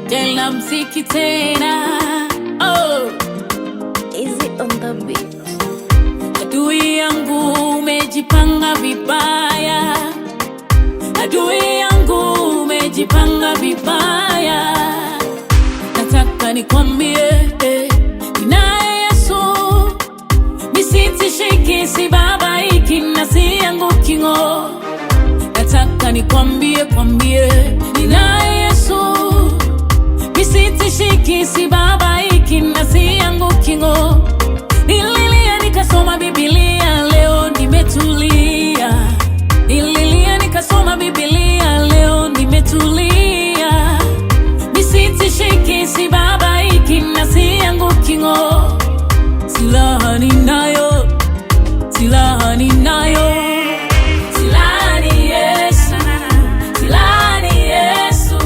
Tena mziki tena. Oh, Easy on the beat. adui yangu umejipanga vibaya, adui yangu umejipanga vibaya. Nataka nikwambie, ninaye Yesu, nisitishiki, sibabaiki na sianguki ng'o. Nataka nikwambie, ninaye Yesu, nisitishiki, sibabaiki na sianguki ng'o. Nililia nikasoma Biblia, leo nimetulia. Nililia nikasoma Biblia, leo nimetulia. Nisitishiki, sibabaiki na sianguki ng'o. Silaha ninayo, silaha ninayo. Silaha ni Yesu, silaha ni Yesu,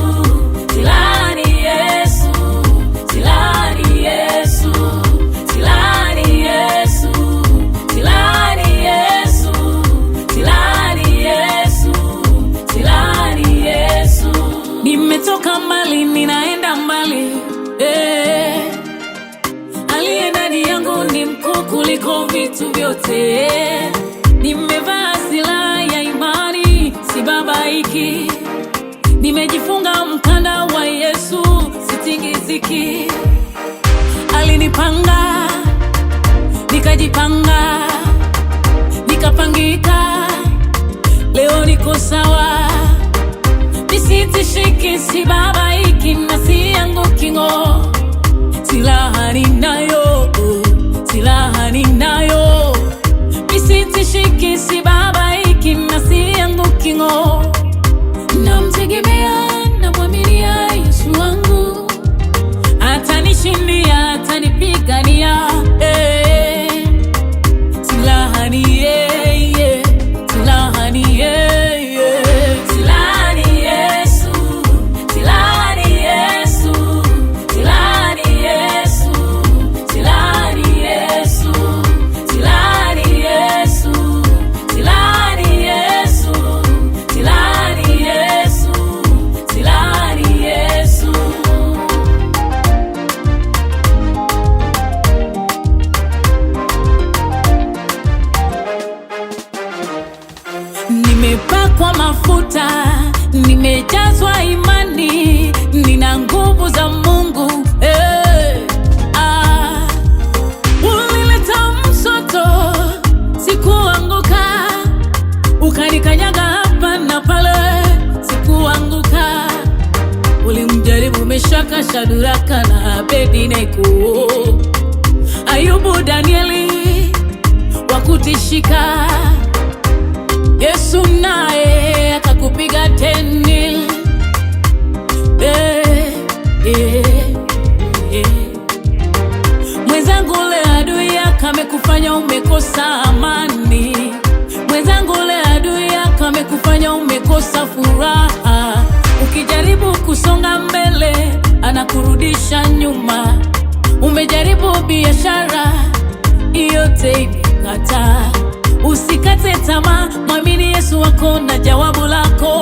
silaha ni Yesu, silaha ni Yesu, silaha ni Yesu, silaha ni Yesu, silaha ni Yesu, silaha ni Yesu. Nimetoka mbali, ninaenda mbali, aliye ndani yangu ni mkuu kuliko vitu vyote. Nimevaa silaha ya imani, sibabaiki. Nimejifunga mkanda wa Yesu, sitingiziki. Alinipanga, nikajipanga, nikapangika. Leo niko sawa, nisitishiki, sibabaiki na sianguki ng'o. Silaha ninayo, silaha ninayo. Nisitishiki, sibabaiki na sianguki ng'o. Namtegemea, namwaminia Yesu wangu, atanishindia, atanipigania. Silaha ni yeye, silaha ni yeye. Silaha ni Yesu, silaha ni Yesu, silaha ni Yesu, silaha ni Yesu, silaha ni Yesu, silaha ni Yesu, silaha ni Yesu, silaha ni Yesu. Nimepakwa mafuta, nimejazwa imani, nina nguvu za Mungu. Ulileta msoto, sikuanguka. Ukanikanyaga hapa na pale, sikuanguka. Ulimjaribu Meshaki, Shadraka na Abednego, Ayubu, Danieli, wakutishika. Yesu naye akakupiga teni. Mwenzangu, le adui yako amekufanya umekosa amani. Mwenzangu, le adui yako amekufanya umekosa furaha. Ukijaribu kusonga mbele, anakurudisha nyuma. Umejaribu biashara, yote imekataa. Usikate tamaa, mwamini Yesu wako na jawabu lako.